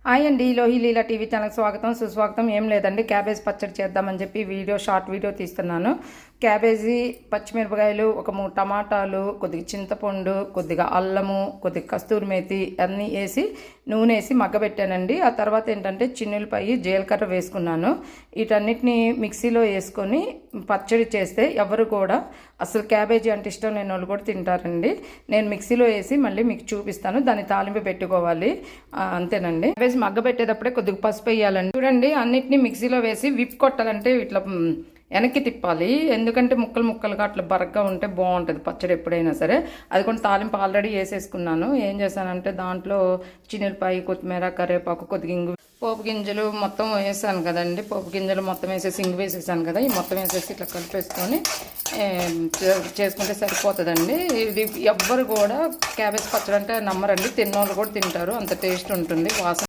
Hi అండి, లోహి లీలా TV ఛానల్కి స్వాగతం సుస్వాగతం. ఏం లేదండి, క్యాబేజ్ పచ్చడి చేద్దామని చెప్పి షార్ట్ వీడియో తీస్తున్నాను. క్యాబేజీ, పచ్చిమిరపకాయలు, ఒక 3 టమాటాలు, కొద్దిగా చింతపండు, కొద్దిగా అల్లము, కొద్దిగా కస్తూరి మేతి అన్నీ వేసి నూనె వేసి మగ్గబెట్టానండి. ఆ తర్వాత ఏంటంటే చిన్నులపాయి, జీలకర్ర వేసుకున్నాను. వీటన్నిటిని మిక్సీలో వేసుకొని పచ్చడి చేస్తే ఎవరు కూడా అసలు క్యాబేజీ అంటే ఇష్టం లేని వాళ్ళు కూడా తింటారండి. నేను మిక్సీలో వేసి మళ్ళీ మీకు చూపిస్తాను. దాన్ని తాలింపు పెట్టుకోవాలి, అంతేనండి. క్యాబేజీ మగ్గబెట్టేటప్పుడే కొద్దిగా పసుపు వేయాలండి. చూడండి, అన్నిటినీ మిక్సీలో వేసి విప్ కొట్టాలంటే ఇట్లా వెనక్కి తిప్పాలి. ఎందుకంటే ముక్కలు ముక్కలుగా అట్లా బరగ్గా ఉంటే బాగుంటుంది పచ్చడి ఎప్పుడైనా సరే. అది కూడా తాలింపు ఆల్రెడీ వేసేసుకున్నాను. ఏం చేశానంటే దాంట్లో చిన్నులపాయి, కొత్తిమీర, కరివేపాకు, కొద్దిగా ఇంగు, పోపు గింజలు మొత్తం వేసాను కదండి. పోపు గింజలు మొత్తం వేసేసి ఇంగు వేసేసాను కదా. ఈ మొత్తం వేసేసి ఇట్లా కలిపేసుకొని చేసుకుంటే సరిపోతుందండి. ఇది ఎవ్వరు కూడా క్యాబేజ్ పచ్చడి అంటే నమ్మరండి, తిన్నోళ్ళు కూడా తింటారు. అంత టేస్ట్ ఉంటుంది, వాసన